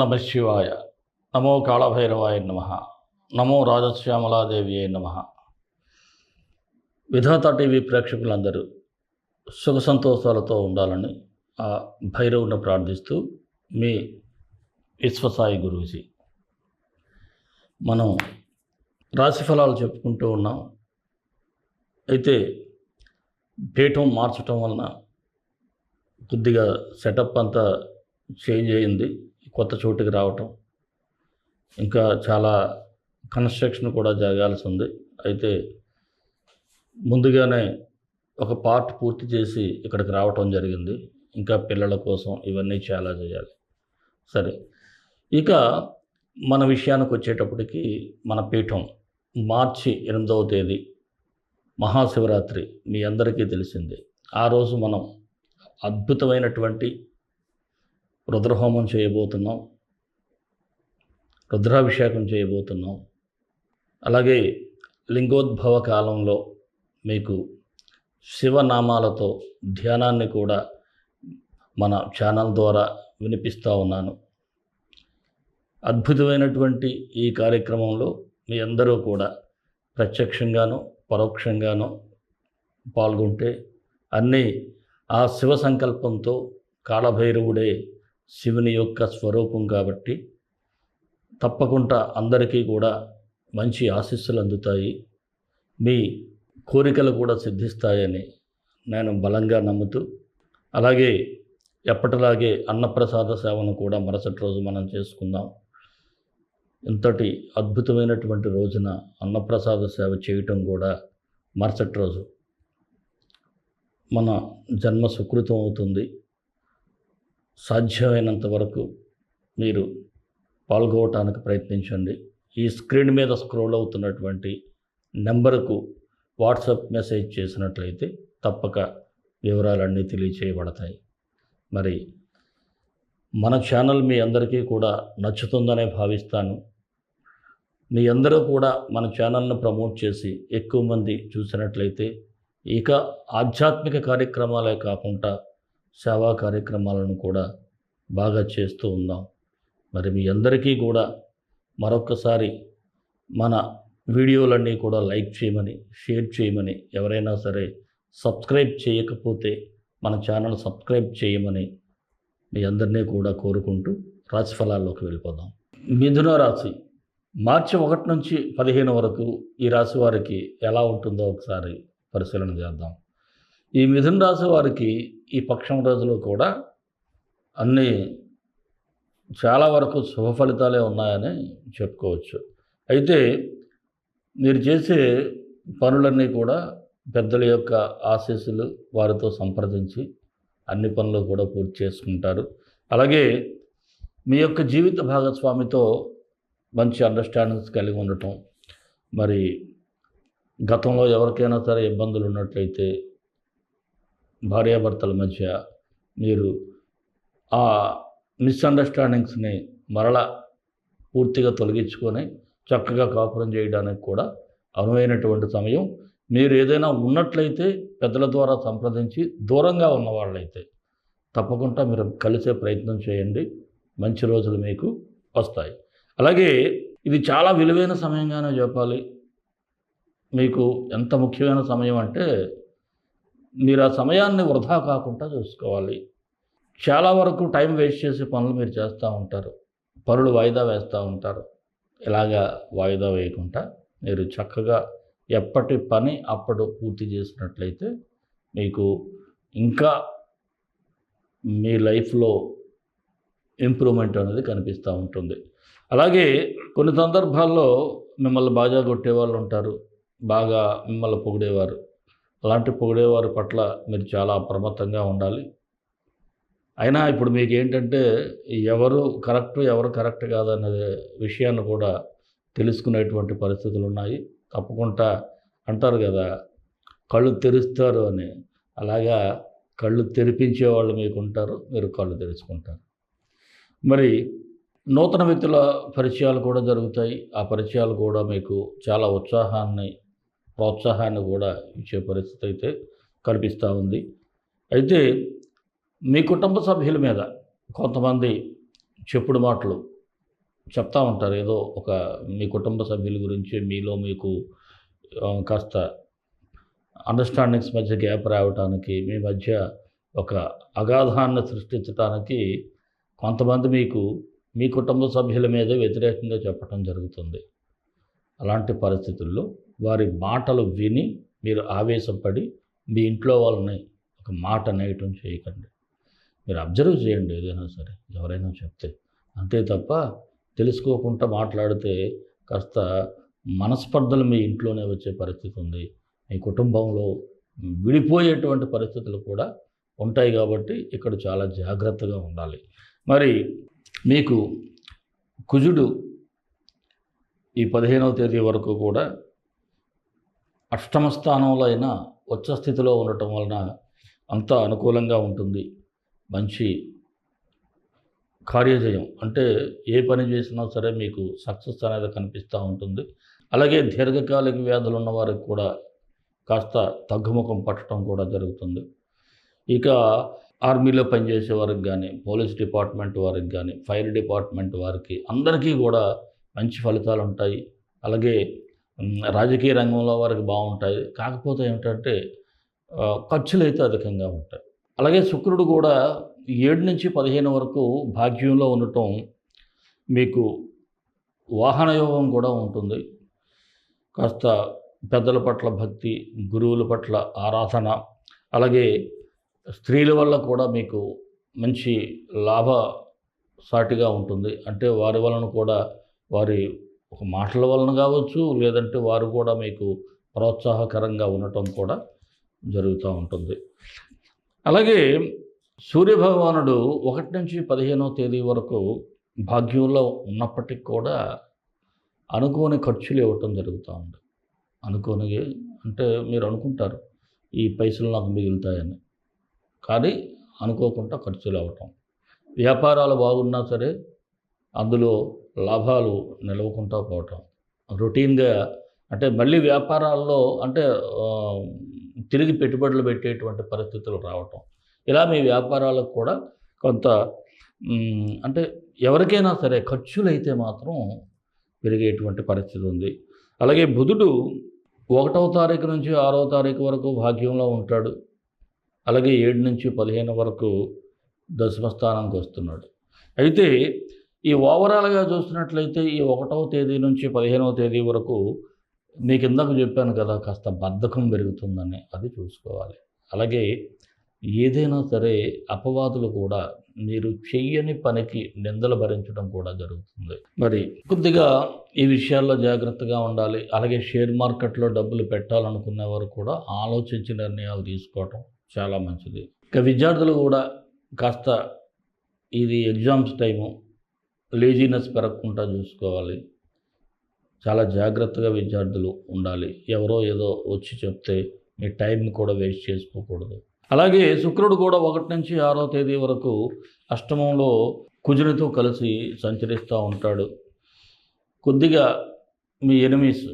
నమ శివాయ. నమో కాళభైరవాయ నమ. నమో రాజశ్యామలాదేవి నమ. విధాత టీవీ ప్రేక్షకులందరూ సుఖ సంతోషాలతో ఉండాలని ఆ భైరవుని ప్రార్థిస్తూ మీ విశ్వసాయి గురూజీ. మనం రాశిఫలాలు చెప్పుకుంటూ ఉన్నాం. అయితే పీఠం మార్చటం వలన కొద్దిగా సెటప్ అంతా చేంజ్ అయింది. కొత్త చోటుకి రావటం, ఇంకా చాలా కన్స్ట్రక్షన్ కూడా జరగాల్సి ఉంది. అయితే ముందుగానే ఒక పార్ట్ పూర్తి చేసి ఇక్కడికి రావటం జరిగింది. ఇంకా పిల్లల కోసం ఇవన్నీ చాలా చేయాలి. సరే, ఇక మన విషయానికి వచ్చేటప్పటికి మన పీఠం మార్చి 8వ తేదీ మహాశివరాత్రి మీ అందరికీ తెలిసిందే. ఆ రోజు మనం అద్భుతమైనటువంటి రుద్రహోమం చేయబోతున్నాం, రుద్రాభిషేకం చేయబోతున్నాం. అలాగే లింగోద్భవ కాలంలో మీకు శివనామాలతో ధ్యానాన్ని కూడా మన ఛానల్ ద్వారా వినిపిస్తూ ఉన్నాను. అద్భుతమైనటువంటి ఈ కార్యక్రమంలో మీ అందరూ కూడా ప్రత్యక్షంగానో పరోక్షంగానో పాల్గొంటే అన్నీ ఆ శివ సంకల్పంతో, కాళభైరవుడే శివుని యొక్క స్వరూపం కాబట్టి తప్పకుండా అందరికీ కూడా మంచి ఆశీస్సులు అందుతాయి, మీ కోరికలు కూడా సిద్ధిస్తాయని నేను బలంగా నమ్ముతూ, అలాగే ఎప్పటిలాగే అన్నప్రసాద సేవను కూడా మరుసటి రోజు మనం చేసుకుందాం. ఇంతటి అద్భుతమైనటువంటి రోజున అన్నప్రసాద సేవ చేయటం కూడా మరుసటి రోజు మన జన్మ సుకృతం అవుతుంది. సాధ్యమైనంత వరకు మీరు పాల్గొనడానికి ప్రయత్నించండి. ఈ స్క్రీన్ మీద స్క్రోల్ అవుతున్నటువంటి నెంబర్కు వాట్సాప్ మెసేజ్ చేసినట్లయితే తప్పక వివరాలన్నీ తెలియచేయబడతాయి. మరి మన ఛానల్ మీ అందరికీ కూడా నచ్చుతుందనే భావిస్తాను. మీ అందరూ కూడా మన ఛానల్ను ప్రమోట్ చేసి ఎక్కువ మంది చూసినట్లయితే ఇక ఆధ్యాత్మిక కార్యక్రమాలే కాకుండా సేవా కార్యక్రమాలను కూడా బాగా చేస్తూ ఉన్నాం. మరి మీ అందరికీ కూడా మరొకసారి మన వీడియోలన్నీ కూడా లైక్ చేయమని, షేర్ చేయమని, ఎవరైనా సరే సబ్స్క్రైబ్ చేయకపోతే మన ఛానల్ సబ్స్క్రైబ్ చేయమని మీ అందరినీ కూడా కోరుకుంటూ రాశిఫలాల్లోకి వెళ్ళిపోదాం. మిథున రాశి మార్చి 1 నుంచి 15 వరకు ఈ రాశి వారికి ఎలా ఉంటుందో ఒకసారి పరిశీలన చేద్దాం. ఈ మిథున రాశి వారికి ఈ పక్షం రోజులు కూడా అన్నీ చాలా వరకు శుభ ఫలితాలే ఉన్నాయని చెప్పుకోవచ్చు. అయితే మీరు చేసే పనులన్నీ కూడా పెద్దల యొక్క ఆశీస్సులు, వారితో సంప్రదించి అన్ని పనులు కూడా పూర్తి చేసుకుంటారు. అలాగే మీ యొక్క జీవిత భాగస్వామితో మంచి అండర్స్టాండింగ్స్ కలిగి ఉండటం, మరి గతంలో ఎవరికైనా సరే ఇబ్బందులు ఉన్నట్లయితే భార్యాభర్తల మధ్య మీరు ఆ మిస్అండర్స్టాండింగ్స్ని మరలా పూర్తిగా తొలగించుకొని చక్కగా కాపురం చేయడానికి కూడా అనువైనటువంటి సమయం. మీరు ఏదైనా ఉన్నట్లయితే పెద్దల ద్వారా సంప్రదించి, దూరంగా ఉన్న వాళ్ళైతే తప్పకుండా మీరు కలిసే ప్రయత్నం చేయండి. మంచి రోజులు మీకు వస్తాయి. అలాగే ఇది చాలా విలువైన సమయంగానే చెప్పాలి. మీకు ఎంత ముఖ్యమైన సమయం అంటే మీరు ఆ సమయాన్ని వృధా కాకుండా చూసుకోవాలి. చాలా వరకు టైం వేస్ట్ చేసే పనులు మీరు చేస్తూ ఉంటారు, పనులు వాయిదా వేస్తూ ఉంటారు. ఇలాగా వాయిదా వేయకుండా మీరు చక్కగా ఎప్పటి పని అప్పుడు పూర్తి చేసినట్లయితే మీకు ఇంకా మీ లైఫ్లో ఇంప్రూవ్మెంట్ అనేది కనిపిస్తూ ఉంటుంది. అలాగే కొన్ని సందర్భాల్లో మిమ్మల్ని బాగా కొట్టేవాళ్ళు ఉంటారు, బాగా మిమ్మల్ని పొగిడేవారు. అలాంటి పొగిడేవారి పట్ల మీరు చాలా అప్రమత్తంగా ఉండాలి. అయినా ఇప్పుడు మీకు ఏంటంటే ఎవరు కరెక్ట్, ఎవరు కరెక్ట్ కాదనే విషయాన్ని కూడా తెలుసుకునేటువంటి పరిస్థితులు ఉన్నాయి. తప్పకుండా అంటారు కదా, కళ్ళు తెరుస్తారు అని. అలాగా కళ్ళు తెరిపించే వాళ్ళు మీకు ఉంటారు, మీరు కళ్ళు తెరుచుకుంటారు. మరి నూతన వ్యక్తుల పరిచయాలు కూడా జరుగుతాయి. ఆ పరిచయాలు కూడా మీకు చాలా ఉత్సాహాన్ని, ప్రోత్సాహాన్ని కూడా ఇచ్చే పరిస్థితి అయితే కనిపిస్తూ ఉంది. అయితే మీ కుటుంబ సభ్యుల మీద కొంతమంది చెప్పుడు మాటలు చెప్తా ఉంటారు. ఏదో ఒక మీ కుటుంబ సభ్యుల గురించి మీలో మీకు కాస్త అండర్‌స్టాండింగ్స్ మధ్య గ్యాప్ రావటానికి, మీ మధ్య ఒక అగాధాన్ని సృష్టించటానికి కొంతమంది మీకు మీ కుటుంబ సభ్యుల మీదే వ్యతిరేకంగా చెప్పటం జరుగుతుంది. అలాంటి పరిస్థితుల్లో వారి మాటలు విని మీరు ఆవేశపడి మీ ఇంట్లో వాళ్ళని ఒక మాట అనేయటం చేయకండి. మీరు అబ్జర్వ్ చేయండి ఏదైనా సరే ఎవరైనా చెప్తే. అంతే తప్ప తెలుసుకోకుండా మాట్లాడితే కాస్త మనస్పర్ధలు మీ ఇంట్లోనే వచ్చే పరిస్థితి ఉంది. మీ కుటుంబంలో విడిపోయేటువంటి పరిస్థితులు కూడా ఉంటాయి కాబట్టి ఇక్కడ చాలా జాగ్రత్తగా ఉండాలి. మరి మీకు కుజుడు ఈ 15వ తేదీ వరకు కూడా అష్టమ స్థానంలో అయినా ఉచ్చ స్థితిలో ఉండటం వలన అంతా అనుకూలంగా ఉంటుంది. మంచి కార్యజయం అంటే ఏ పని చేసినా సరే మీకు సక్సెస్ అనేది కనిపిస్తూ ఉంటుంది. అలాగే దీర్ఘకాలిక వ్యాధులు ఉన్న వారికి కూడా కాస్త తగ్గుముఖం పట్టడం కూడా జరుగుతుంది. ఇక ఆర్మీలో పనిచేసే వారికి కానీ, పోలీస్ డిపార్ట్మెంట్ వారికి కానీ, ఫైర్ డిపార్ట్మెంట్ వారికి అందరికీ కూడా మంచి ఫలితాలు ఉంటాయి. అలాగే రాజకీయ రంగంలో వారికి బాగుంటాయి. కాకపోతే ఏమిటంటే ఖర్చులైతే అధికంగా ఉంటాయి. అలాగే శుక్రుడు కూడా 7-15 వరకు భాగ్యంలో ఉండటం మీకు వాహన యోగం కూడా ఉంటుంది. కాస్త పెద్దల పట్ల భక్తి, గురువుల పట్ల ఆరాధన, అలాగే స్త్రీల వల్ల కూడా మీకు మంచి లాభసాటిగా ఉంటుంది. అంటే వారి వలన కూడా వారి ఒక మాటల వలన కావచ్చు, లేదంటే వారు కూడా మీకు ప్రోత్సాహకరంగా ఉండటం కూడా జరుగుతూ ఉంటుంది. అలాగే సూర్యభగవానుడు 1-15వ తేదీ వరకు భాగ్యంలో ఉన్నప్పటికీ కూడా అనుకోని ఖర్చులు ఇవ్వటం జరుగుతూ ఉంది. అనుకోని అంటే మీరు అనుకుంటారు ఈ పైసలు నాకు మిగులుతాయని, కానీ అనుకోకుండా ఖర్చులు అవ్వటం. వ్యాపారాలు బాగున్నా సరే అందులో లాభాలు నిలవకుండా పోవటం. రొటీన్గా అంటే మళ్ళీ వ్యాపారాల్లో అంటే తిరిగి పెట్టుబడులు పెట్టేటువంటి పరిస్థితులు రావటం. ఇలా మీ వ్యాపారాలకు కూడా కొంత అంటే ఎవరికైనా సరే ఖర్చులైతే మాత్రం పెరిగేటువంటి పరిస్థితి ఉంది. అలాగే బుధుడు 1వ తారీఖు నుంచి 6వ తారీఖు వరకు భాగ్యంలో ఉంటాడు. అలాగే 7-15 వరకు దశమ స్థానానికి వస్తున్నాడు. అయితే ఈ ఓవరాల్గా చూసినట్లయితే ఈ 1వ తేదీ నుంచి 15వ తేదీ వరకు మీకు ఇందాక చెప్పాను కదా కాస్త బద్ధకం పెరుగుతుందని, అది చూసుకోవాలి. అలాగే ఏదైనా సరే అపవాదులు కూడా మీరు చెయ్యని పనికి నిందలు భరించడం కూడా జరుగుతుంది. మరి కొద్దిగా ఈ విషయాల్లో జాగ్రత్తగా ఉండాలి. అలాగే షేర్ మార్కెట్లో డబ్బులు పెట్టాలనుకునేవారు కూడా ఆలోచించి నిర్ణయాలు తీసుకోవటం చాలా మంచిది. ఇక విద్యార్థులు కూడా కాస్త ఇది ఎగ్జామ్స్ టైము, లేజీనెస్ పెరగకుండా చూసుకోవాలి. చాలా జాగ్రత్తగా విద్యార్థులు ఉండాలి. ఎవరో ఏదో వచ్చి చెప్తే మీ టైంని కూడా వేస్ట్ చేసుకోకూడదు. అలాగే శుక్రుడు కూడా 1-6వ తేదీ వరకు అష్టమంలో కుజునితో కలిసి సంచరిస్తూ ఉంటాడు. కొద్దిగా మీ ఎనిమీస్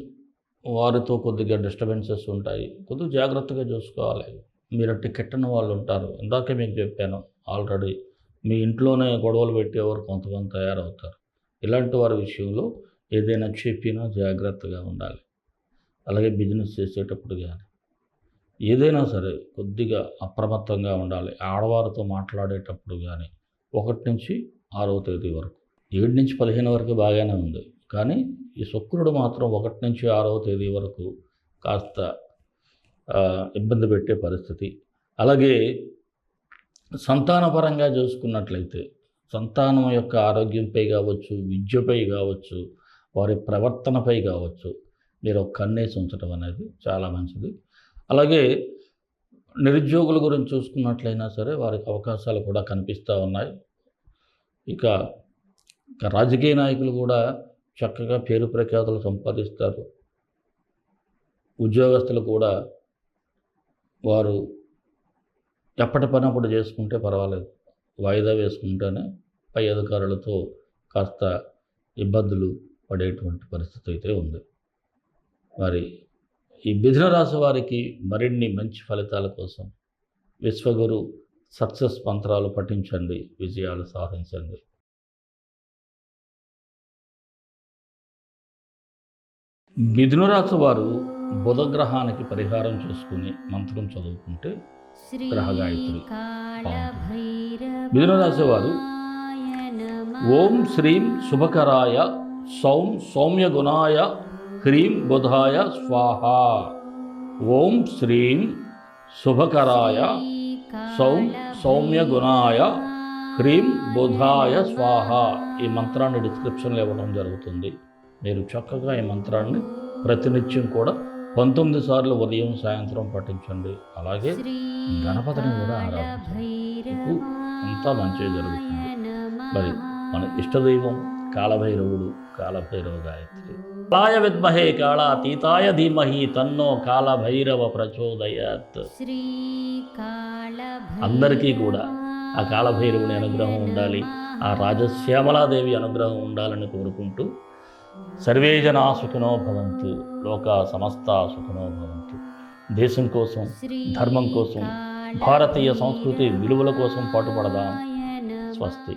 వారితో కొద్దిగా డిస్టర్బెన్సెస్ ఉంటాయి. కొద్దిగా జాగ్రత్తగా చూసుకోవాలి. మీరంటే కిట్టని వాళ్ళు ఉంటారు. ఇందాకే మీకు చెప్పాను ఆల్రెడీ. మీ ఇంట్లోనే గొడవలు పెట్టేవారు కొంతమంది తయారవుతారు. ఇలాంటి వారి విషయంలో ఏదైనా చెప్పినా జాగ్రత్తగా ఉండాలి. అలాగే బిజినెస్ చేసేటప్పుడు కానీ ఏదైనా సరే కొద్దిగా అప్రమత్తంగా ఉండాలి. ఆడవారితో మాట్లాడేటప్పుడు కానీ 1-6వ తేదీ వరకు, 7-15 వరకు బాగానే ఉంది. కానీ ఈ శుక్రుడు మాత్రం 1-6వ తేదీ వరకు కాస్త ఇబ్బంది పెట్టే పరిస్థితి. అలాగే సంతానపరంగా చూసుకున్నట్లయితే సంతానం యొక్క ఆరోగ్యంపై కావచ్చు, విద్యపై కావచ్చు, వారి ప్రవర్తనపై కావచ్చు మీరు ఒక కన్నేసి ఉంచడం అనేది చాలా మంచిది. అలాగే నిరుద్యోగుల గురించి చూసుకున్నట్లయినా సరే వారికి అవకాశాలు కూడా కనిపిస్తూ ఉన్నాయి. ఇక రాజకీయ నాయకులు కూడా చక్కగా పేరు ప్రఖ్యాతులు సంపాదిస్తారు. ఉద్యోగస్తులు కూడా వారు ఎప్పటి పని అప్పుడు చేసుకుంటే పర్వాలేదు. వాయిదా వేసుకుంటేనే పై అధికారులతో కాస్త ఇబ్బందులు పడేటువంటి పరిస్థితి అయితే ఉంది. మరి ఈ మిథున రాశి వారికి మరిన్ని మంచి ఫలితాల కోసం విశ్వగురు సక్సెస్ మంత్రాలు పఠించండి, విజయాలు సాధించండి. మిథున రాశి వారు బుధగ్రహానికి పరిహారం చేసుకుని మంత్రం చదువుకుంటే గ్రహ గాయత్రి బాగుంటుంది. మిథున రాశి వారు ఓం శ్రీం శుభకరాయ సౌం సౌమ్యగుణాయ హ్రీం బుధాయ స్వాహ. ఓం శ్రీం శుభకరాయ సౌం సౌమ్యగుణాయ హ్రీం బుధాయ స్వాహ. ఈ మంత్రాన్ని డిస్క్రిప్షన్లో ఇవ్వడం జరుగుతుంది. మీరు చక్కగా ఈ మంత్రాన్ని ప్రతినిత్యం కూడా 19 సార్లు ఉదయం సాయంత్రం పఠించండి. అలాగే గణపతిని కూడా ఆరాధించండి. మీకు అంతా మంచిగా జరుగుతుంది. మరి మన ఇష్టదైవం కాలభైరవుడు, కాలభైరవ గాయత్రి. కాలాయ విద్మహే కాళాతీతాయ ధీమహి తన్నో కాలభైరవ ప్రచోదయాత్. అందరికీ కూడా ఆ కాలభైరవుని అనుగ్రహం ఉండాలి, ఆ రాజశ్యామలాదేవి అనుగ్రహం ఉండాలని కోరుకుంటూ సర్వే జనా సుఖినో భవంతు, లోకా సమస్తా సుఖినో భవంతు. దేశం కోసం, ధర్మం కోసం, భారతీయ సంస్కృతి విలువల కోసం పాటుపడదాం. స్వస్తి.